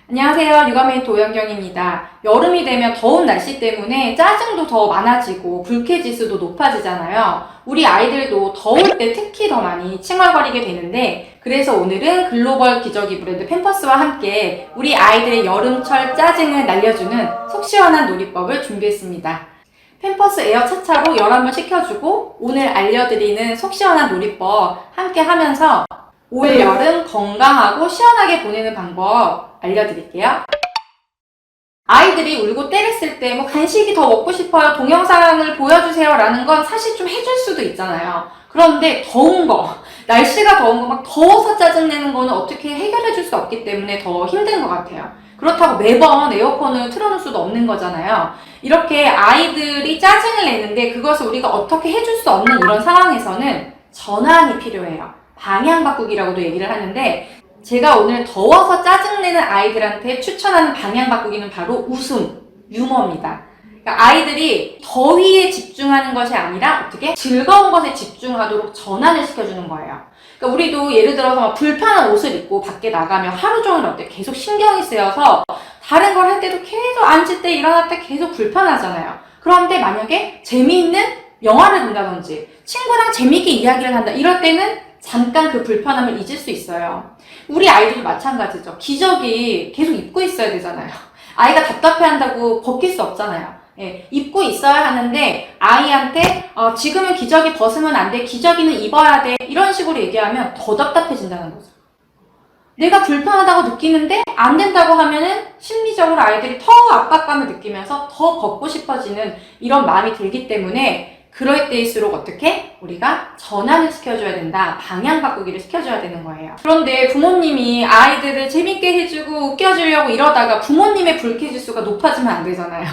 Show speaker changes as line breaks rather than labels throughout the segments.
안녕하세요. 육아메이트 도연경입니다. 여름이 되면 더운 날씨 때문에 짜증도 더 많아지고 불쾌지수도 높아지잖아요. 우리 아이들도 더울 때 특히 더 많이 칭얼거리게 되는데, 그래서 오늘은 글로벌 기저귀 브랜드 팸퍼스와 함께 우리 아이들의 여름철 짜증을 날려주는 속 시원한 놀이법을 준비했습니다. 팸퍼스 에어 차차로 열 한번 식혀주고 오늘 알려드리는 속 시원한 놀이법 함께 하면서 올 여름 건강하고 시원하게 보내는 방법 알려드릴게요. 아이들이 울고 때렸을 때 뭐 간식이 더 먹고 싶어요, 동영상을 보여주세요 라는 건 사실 좀 해줄 수도 있잖아요. 그런데 더운 거, 날씨가 더운 거 막 더워서 짜증내는 거는 어떻게 해결해 줄 수 없기 때문에 더 힘든 것 같아요. 그렇다고 매번 에어컨을 틀어놓을 수도 없는 거잖아요. 이렇게 아이들이 짜증을 내는데 그것을 우리가 어떻게 해줄 수 없는 이런 상황에서는 전환이 필요해요. 방향 바꾸기라고도 얘기를 하는데, 제가 오늘 더워서 짜증내는 아이들한테 추천하는 방향 바꾸기는 바로 웃음, 유머입니다. 그러니까 아이들이 더위에 집중하는 것이 아니라 어떻게 즐거운 것에 집중하도록 전환을 시켜주는 거예요. 그러니까 우리도 예를 들어서 막 불편한 옷을 입고 밖에 나가면 하루 종일 어때 계속 신경이 쓰여서 다른 걸 할 때도 계속 앉을 때 일어날 때 계속 불편하잖아요. 그런데 만약에 재미있는 영화를 본다든지 친구랑 재미있게 이야기를 한다, 이럴 때는 잠깐 그 불편함을 잊을 수 있어요. 우리 아이들도 마찬가지죠. 기저귀 계속 입고 있어야 되잖아요. 아이가 답답해한다고 벗길 수 없잖아요. 예, 입고 있어야 하는데 아이한테 지금은 기저귀 벗으면 안 돼, 기저귀는 입어야 돼, 이런 식으로 얘기하면 더 답답해진다는 거죠. 내가 불편하다고 느끼는데 안 된다고 하면은 심리적으로 아이들이 더 압박감을 느끼면서 더 벗고 싶어지는 이런 마음이 들기 때문에, 그럴 때일수록 어떻게 우리가 전환을 시켜줘야 된다, 방향 바꾸기를 시켜줘야 되는 거예요. 그런데 부모님이 아이들을 재밌게 해주고 웃겨주려고 이러다가 부모님의 불쾌지수가 높아지면 안 되잖아요.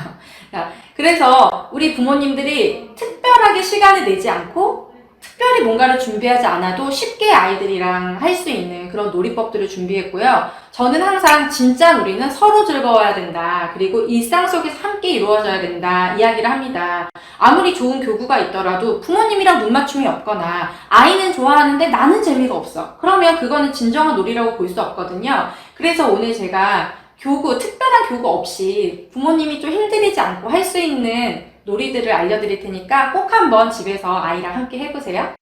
그래서 우리 부모님들이 특별하게 시간을 내지 않고 특별히 뭔가를 준비하지 않아도 쉽게 아이들이랑 할 수 있는 그런 놀이법들을 준비했고요. 저는 항상 진짜 놀이는 서로 즐거워야 된다, 그리고 일상 속에서 함께 이루어져야 된다 이야기를 합니다. 아무리 좋은 교구가 있더라도 부모님이랑 눈맞춤이 없거나 아이는 좋아하는데 나는 재미가 없어, 그러면 그거는 진정한 놀이라고 볼 수 없거든요. 그래서 오늘 제가 교구, 특별한 교구 없이 부모님이 좀 힘들이지 않고 할 수 있는 놀이들을 알려드릴 테니까 꼭 한번 집에서 아이랑 함께 해보세요.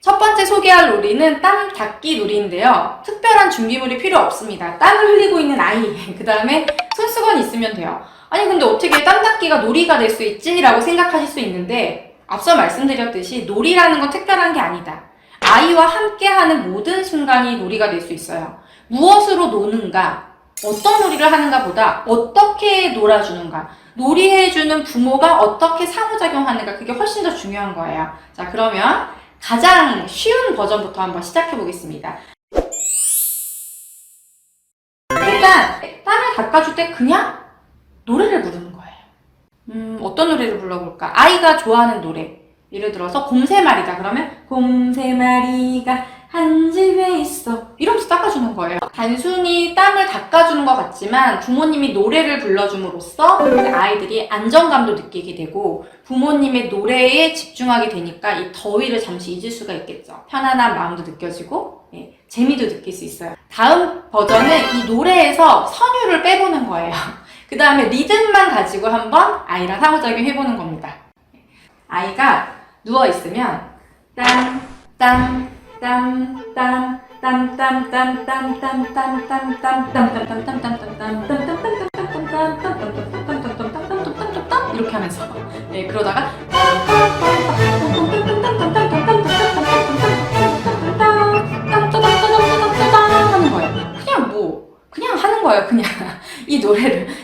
첫 번째 소개할 놀이는 땀 닦기 놀이인데요. 특별한 준비물이 필요 없습니다. 땀을 흘리고 있는 아이, 그 다음에 손수건이 있으면 돼요. 아니 근데 어떻게 땀 닦기가 놀이가 될 수 있지? 라고 생각하실 수 있는데, 앞서 말씀드렸듯이 놀이라는 건 특별한 게 아니다. 아이와 함께하는 모든 순간이 놀이가 될 수 있어요. 무엇으로 노는가, 어떤 놀이를 하는가 보다 어떻게 놀아주는가, 놀이해주는 부모가 어떻게 상호작용하는가, 그게 훨씬 더 중요한 거예요. 자, 그러면 가장 쉬운 버전부터 한번 시작해 보겠습니다. 일단 땀을 닦아줄 때 그냥 노래를 부르는 거예요. 어떤 노래를 불러볼까? 아이가 좋아하는 노래, 예를 들어서 곰새마리다 그러면 곰새마리가 한 집에 있어, 이러면서 닦아주는 거예요. 단순히 땀을 닦아주는 것 같지만 부모님이 노래를 불러줌으로써 아이들이 안정감도 느끼게 되고 부모님의 노래에 집중하게 되니까 이 더위를 잠시 잊을 수가 있겠죠. 편안한 마음도 느껴지고 재미도 느낄 수 있어요. 다음 버전은 이 노래에서 선율을 빼보는 거예요. 그 다음에 리듬만 가지고 한번 아이랑 상호작용 해보는 겁니다. 아이가 누워있으면 이렇게 하면서 그러다가 하는 거예요. 그냥 하는 거예요. 그냥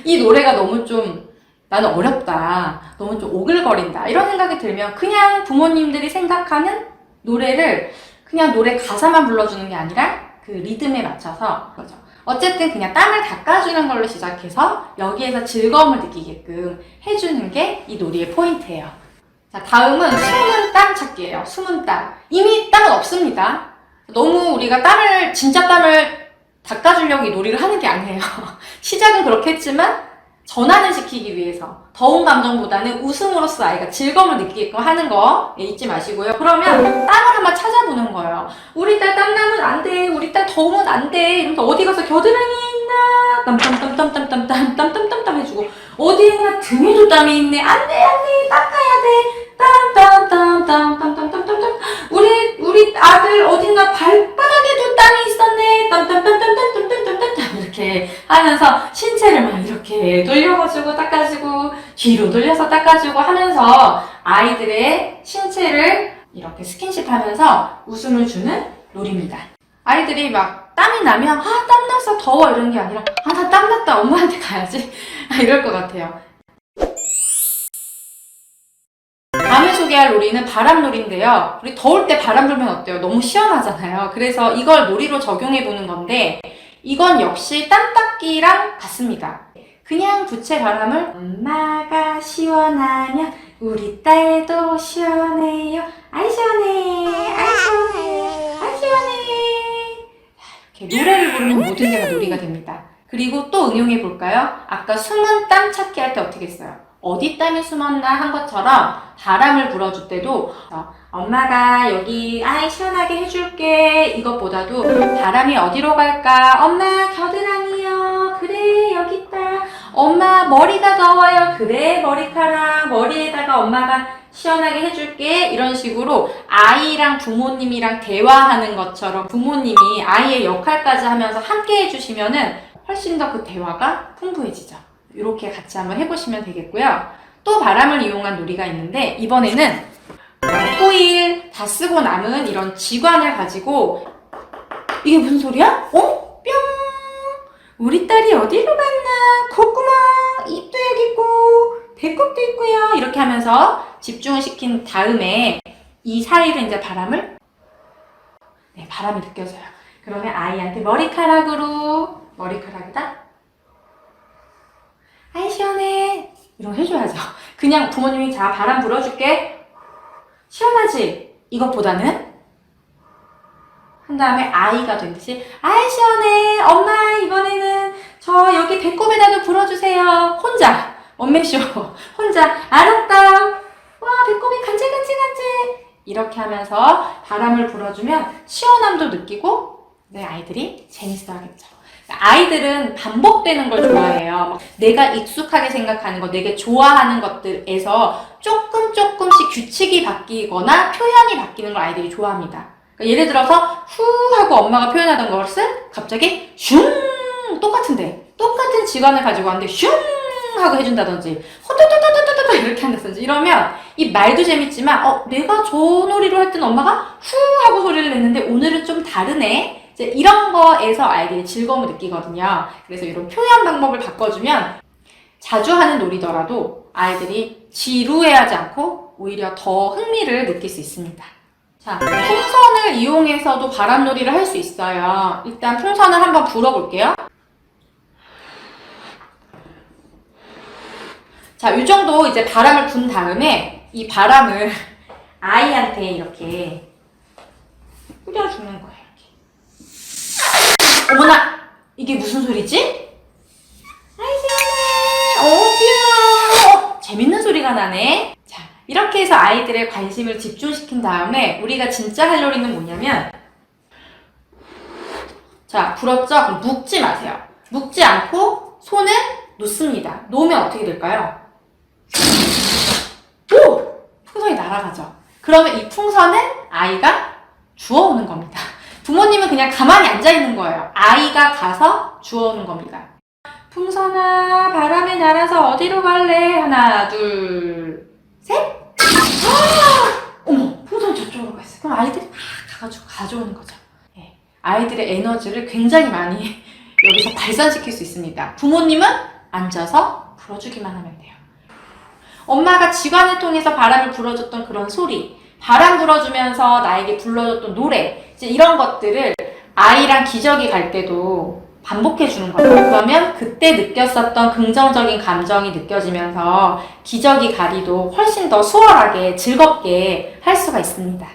이 노래가 너무 좀 나는 어렵다, 너무 좀 오글거린다, 이런 생각이 들면 그냥 부모님들이 생각하는 노래를 그냥 노래 가사만 불러주는 게 아니라 그 리듬에 맞춰서 그렇죠. 어쨌든 그냥 땀을 닦아주는 걸로 시작해서 여기에서 즐거움을 느끼게끔 해주는 게 이 놀이의 포인트예요. 자, 다음은 숨은 땀 찾기예요. 숨은 땀. 이미 땀은 없습니다. 너무 우리가 진짜 땀을 닦아주려고 이 놀이를 하는 게 아니에요. 시작은 그렇게 했지만 전환을 시키기 위해서 더운 감정보다는 웃음으로써 아이가 즐거움을 느끼게끔 하는 거 잊지 마시고요. 그러면 땀을 한번 찾아보는 거예요. 우리 딸 땀나면 안 돼, 우리 딸 더우면 안 돼, 이러면서 어디 가서 겨드랑이 있나 땀땀땀땀땀땀땀땀땀땀땀 해주고 어디에나 등에도 땀이 있네. 안돼 닦아야 돼. 땀땀땀땀땀땀땀땀 우리 아들 어딘가 발바닥에도 땀이 있었네. 땀땀땀땀땀땀땀땀 이렇게 하면서 신체를 막 이렇게 돌려가지고 닦아주고 뒤로 돌려서 닦아주고 하면서 아이들의 신체를 이렇게 스킨십 하면서 웃음을 주는 놀이입니다. 아이들이 막 땀이 나면 땀 났어 더워 이런 게 아니라 나 땀 났다 엄마한테 가야지 이럴 것 같아요. 다음에 소개할 놀이는 바람놀이인데요. 우리 더울 때 바람 불면 어때요? 너무 시원하잖아요. 그래서 이걸 놀이로 적용해 보는 건데 이건 역시 땀 닦기랑 같습니다. 그냥 부채 바람을 엄마가 시원하면 우리 딸도 시원해요. 아이 시원해 아이 시원해 아이 시원해 이렇게 노래를 부르는 모든 게 다 놀이가 됩니다. 그리고 또 응용해 볼까요? 아까 숨은 땀 찾기 할 때 어떻게 했어요? 어디 땀이 숨었나 한 것처럼 바람을 불어줄 때도 엄마가 여기 아이 시원하게 해줄게 이것보다도 바람이 어디로 갈까? 엄마 겨드랑이요. 그래 여기 있다. 엄마 머리가 더워요. 그래 머리카락 머리에다가 엄마가 시원하게 해줄게. 이런 식으로 아이랑 부모님이랑 대화하는 것처럼 부모님이 아이의 역할까지 하면서 함께 해주시면은 훨씬 더 그 대화가 풍부해지죠. 이렇게 같이 한번 해보시면 되겠고요. 또 바람을 이용한 놀이가 있는데 이번에는 호일 다 쓰고 남은 이런 지관을 가지고 이게 무슨 소리야? 뿅! 우리 딸이 어디로 갔나? 콧구멍, 입도 여기 있고 배꼽도 있고요. 이렇게 하면서 집중을 시킨 다음에 이 사이로 이제 바람이 느껴져요. 그러면 아이한테 머리카락이다. 아이 시원해. 이런 거 해줘야죠. 그냥 부모님이 자 바람 불어줄게. 시원하지? 이것보다는 한 다음에 아이가 된 듯이 아이 시원해. 엄마 이번에는 저 여기 배꼽에다도 불어주세요. 혼자 원맨쇼 혼자 알았다. 와 배꼽이 간질간질간질 이렇게 하면서 바람을 불어주면 시원함도 느끼고 아이들이 재밌어 하겠죠. 아이들은 반복되는 걸 좋아해요. 내가 익숙하게 생각하는 것, 내가 좋아하는 것들에서 조금씩 규칙이 바뀌거나 표현이 바뀌는 걸 아이들이 좋아합니다. 그러니까 예를 들어서 후 하고 엄마가 표현하던 것을 갑자기 슝 똑같은 직원을 가지고 왔는데 슝 하고 해준다든지 호도도도도도도 이렇게 한다든지 이러면 이 말도 재밌지만 내가 저 놀이로 할 때는 엄마가 후 하고 소리를 냈는데 오늘은 좀 다르네. 이제 이런 거에서 아이들이 즐거움을 느끼거든요. 그래서 이런 표현 방법을 바꿔주면 자주 하는 놀이더라도 아이들이 지루해하지 않고 오히려 더 흥미를 느낄 수 있습니다. 자, 풍선을 이용해서도 바람놀이를 할 수 있어요. 일단 풍선을 한번 불어볼게요. 자, 이 정도 이제 바람을 분 다음에 이 바람을 아이한테 이렇게 뿌려주는 거예요. 어머나! 이게 무슨 소리지? 아이 시원해! 귀여워! 재밌는 소리가 나네. 자, 이렇게 해서 아이들의 관심을 집중시킨 다음에 우리가 진짜 할 놀이는 뭐냐면 자, 불었죠? 그럼 묶지 마세요. 묶지 않고 손을 놓습니다. 놓으면 어떻게 될까요? 오! 풍선이 날아가죠. 그러면 이 풍선은 아이가 주워오는 겁니다. 부모님은 그냥 가만히 앉아있는 거예요. 아이가 가서 주워오는 겁니다. 풍선아 바람에 날아서 어디로 갈래? 하나 둘 셋. 어머 풍선이 저쪽으로 갔어요. 그럼 아이들이 막 가가지고 가져오는 거죠. 네. 아이들의 에너지를 굉장히 많이 여기서 발산시킬 수 있습니다. 부모님은 앉아서 불어주기만 하면 돼요. 엄마가 지관을 통해서 바람을 불어줬던 그런 소리, 바람 불어주면서 나에게 불러줬던 노래, 이제 이런 것들을 아이랑 기저귀 갈 때도 반복해 주는 거예요. 그러면 그때 느꼈었던 긍정적인 감정이 느껴지면서 기저귀 가리도 훨씬 더 수월하게 즐겁게 할 수가 있습니다.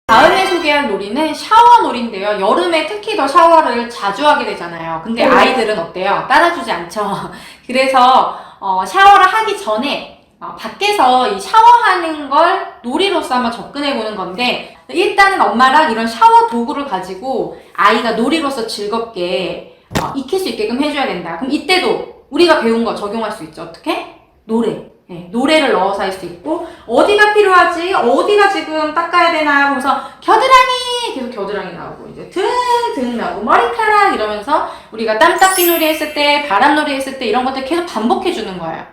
다음에 소개할 놀이는 샤워 놀이인데요. 여름에 특히 더 샤워를 자주 하게 되잖아요. 근데 아이들은 어때요? 따라주지 않죠. 그래서 샤워를 하기 전에 밖에서 이 샤워하는 걸 놀이로서 한번 접근해 보는 건데 일단은 엄마랑 이런 샤워 도구를 가지고 아이가 놀이로서 즐겁게 익힐 수 있게끔 해줘야 된다. 그럼 이때도 우리가 배운 거 적용할 수 있죠. 어떻게? 노래. 네, 노래를 넣어서 할 수 있고, 어디가 필요하지? 어디가 지금 닦아야 되나? 그러면서 겨드랑이! 계속 겨드랑이 나오고, 이제 등 나오고, 머리카락! 이러면서 우리가 땀 닦기 놀이 했을 때, 바람 놀이 했을 때 이런 것들 계속 반복해 주는 거예요.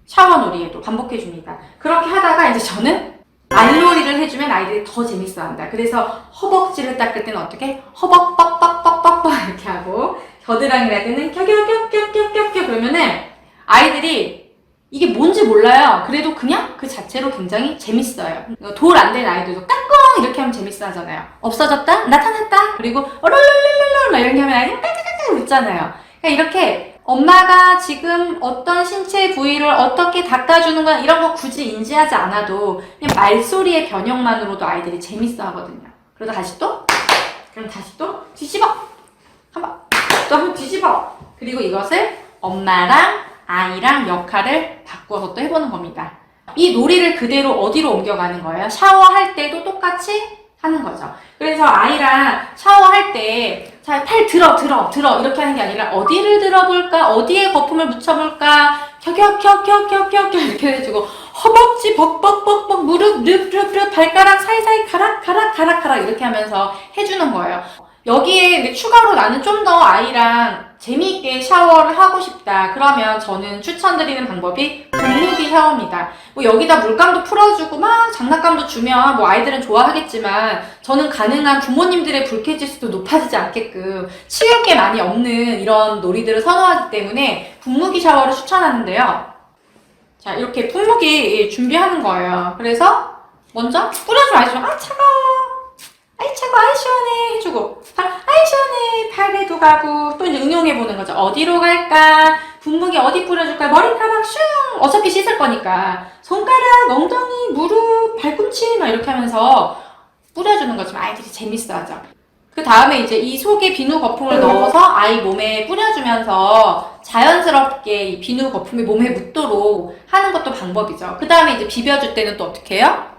샤워 놀이에도 반복해 줍니다. 그렇게 하다가 이제 저는 알놀이를 해주면 아이들이 더 재밌어 한다. 그래서 허벅지를 닦을 때는 어떻게? 허벅, 빡빡빡빡빡 이렇게 하고, 겨드랑이를 때는 껴껴껴껴껴껴 그러면은 아이들이 이게 뭔지 몰라요. 그래도 그냥 그 자체로 굉장히 재밌어요. 돌 안 된 아이들도 까꿍 이렇게 하면 재밌어 하잖아요. 없어졌다? 나타났다? 그리고 어롤롤롤롤 이렇게 하면 아이들이 깔깔깔깔 웃잖아요. 그러니까 이렇게 엄마가 지금 어떤 신체 부위를 어떻게 닦아주는 건 이런 거 굳이 인지하지 않아도 그냥 말소리의 변형만으로도 아이들이 재밌어 하거든요. 그러다 다시 또? 그럼 다시 또 뒤집어! 한번 또 한번 뒤집어! 그리고 이것을 엄마랑 아이랑 역할을 바꿔서 또 해보는 겁니다. 이 놀이를 그대로 어디로 옮겨가는 거예요? 샤워할 때도 똑같이 하는 거죠. 그래서 아이랑 샤워할 때 자, 팔 들어 이렇게 하는 게 아니라 어디를 들어볼까? 어디에 거품을 묻혀볼까? 켜켜켜켜켜켜 이렇게 해주고 허벅지 벅벅벅벅 무릎 릅릅릅 발가락 사이사이 가락 이렇게 하면서 해주는 거예요. 여기에 추가로 나는 좀 더 아이랑 재미있게 샤워를 하고 싶다. 그러면 저는 추천드리는 방법이 분무기 샤워입니다. 뭐 여기다 물감도 풀어주고 막 장난감도 주면 뭐 아이들은 좋아하겠지만 저는 가능한 부모님들의 불쾌지수도 높아지지 않게끔 치울 게 많이 없는 이런 놀이들을 선호하기 때문에 분무기 샤워를 추천하는데요. 자, 이렇게 분무기 준비하는 거예요. 그래서 먼저 뿌려주면 아이들은 차가워. 아이 차고 아이 시원해 해주고 아이 시원해 팔에도 가고 또 이제 응용해보는 거죠. 어디로 갈까? 분무기 어디 뿌려줄까? 머리카락 슝! 어차피 씻을 거니까 손가락, 엉덩이, 무릎, 발꿈치 막 이렇게 하면서 뿌려주는 거죠. 아이들이 재밌어하죠. 그 다음에 이제 이 속에 비누 거품을 넣어서 아이 몸에 뿌려주면서 자연스럽게 이 비누 거품이 몸에 묻도록 하는 것도 방법이죠. 그 다음에 이제 비벼줄 때는 또 어떻게 해요?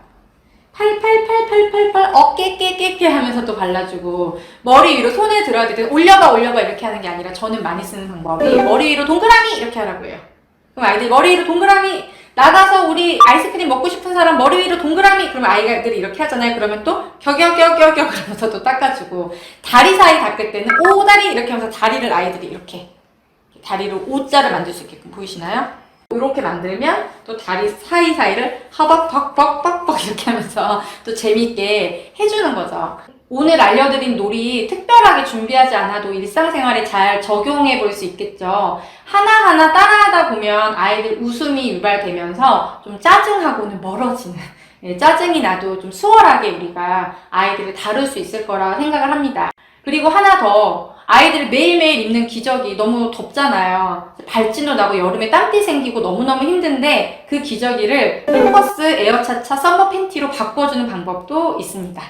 팔 어깨 깨깨깨 하면서 또 발라주고 머리 위로 손에 들어야 될 때 올려봐 이렇게 하는 게 아니라 저는 많이 쓰는 방법이 머리 위로 동그라미 이렇게 하라고 해요. 그럼 아이들이 머리 위로 동그라미 나가서 우리 아이스크림 먹고 싶은 사람 머리 위로 동그라미 그러면 아이들이 이렇게 하잖아요. 그러면 또 격격격격격 그러면서 또 닦아주고 다리 사이 닦을 때는 오다리 이렇게 하면서 다리를 아이들이 이렇게 다리로 O자를 만들 수 있게끔 보이시나요? 이렇게 만들면 또 다리 사이사이를 하박박박박박 이렇게 하면서 또 재밌게 해주는 거죠. 오늘 알려드린 놀이 특별하게 준비하지 않아도 일상생활에 잘 적용해 볼 수 있겠죠. 하나하나 따라하다 보면 아이들 웃음이 유발되면서 좀 짜증하고는 멀어지는 짜증이 나도 좀 수월하게 우리가 아이들을 다룰 수 있을 거라 생각을 합니다. 그리고 하나 더 아이들이 매일매일 입는 기저귀 너무 덥잖아요. 발진도 나고 여름에 땀띠 생기고 너무너무 힘든데 그 기저귀를 팸퍼스 에어차차 썸머 팬티로 바꿔주는 방법도 있습니다.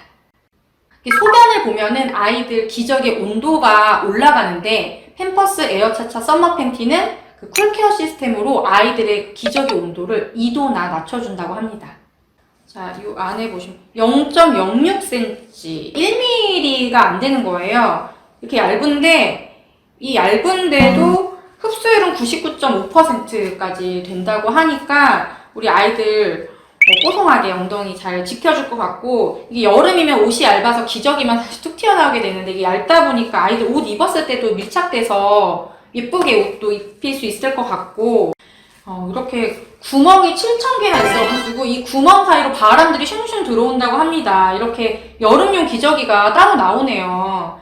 소변을 보면은 아이들 기저귀 온도가 올라가는데 팸퍼스 에어차차 썸머 팬티는 그 쿨케어 시스템으로 아이들의 기저귀 온도를 2도나 낮춰준다고 합니다. 자, 이 안에 보시면 0.06cm, 1mm가 안 되는 거예요. 이렇게 얇은데 이 얇은데도 흡수율은 99.5%까지 된다고 하니까 우리 아이들 뽀송하게 엉덩이 잘 지켜줄 것 같고 이게 여름이면 옷이 얇아서 기저귀만 사실 툭 튀어나오게 되는데 이게 얇다 보니까 아이들 옷 입었을 때도 밀착돼서 예쁘게 옷도 입힐 수 있을 것 같고 이렇게 구멍이 7,000개나 있어가지고 이 구멍 사이로 바람들이 슝슝 들어온다고 합니다. 이렇게 여름용 기저귀가 따로 나오네요.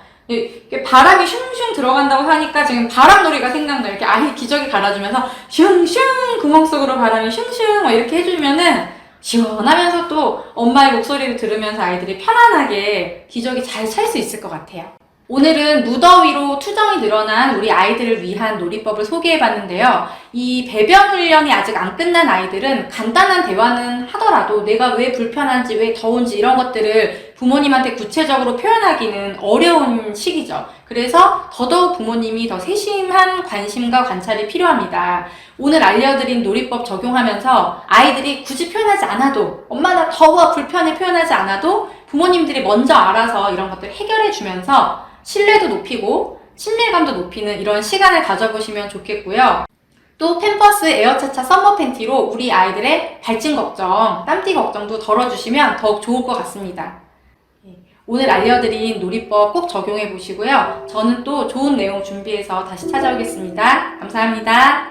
바람이 슝슝 들어간다고 하니까 지금 바람놀이가 생각나요. 이렇게 아이 기저귀 갈아주면서 슝슝 구멍 속으로 바람이 슝슝 막 이렇게 해주면은 시원하면서 또 엄마의 목소리를 들으면서 아이들이 편안하게 기저귀 잘 찰 수 있을 것 같아요. 오늘은 무더위로 투정이 늘어난 우리 아이들을 위한 놀이법을 소개해봤는데요. 이 배변 훈련이 아직 안 끝난 아이들은 간단한 대화는 하더라도 내가 왜 불편한지, 왜 더운지 이런 것들을 부모님한테 구체적으로 표현하기는 어려운 시기죠. 그래서 더더욱 부모님이 더 세심한 관심과 관찰이 필요합니다. 오늘 알려드린 놀이법 적용하면서 아이들이 굳이 표현하지 않아도 엄마 나 더워 불편해 표현하지 않아도 부모님들이 먼저 알아서 이런 것들을 해결해 주면서 신뢰도 높이고 친밀감도 높이는 이런 시간을 가져보시면 좋겠고요. 또 팸퍼스 에어차차 썸머 팬티로 우리 아이들의 발진 걱정, 땀띠 걱정도 덜어주시면 더욱 좋을 것 같습니다. 오늘 알려드린 놀이법 꼭 적용해 보시고요. 저는 또 좋은 내용 준비해서 다시 찾아오겠습니다. 감사합니다.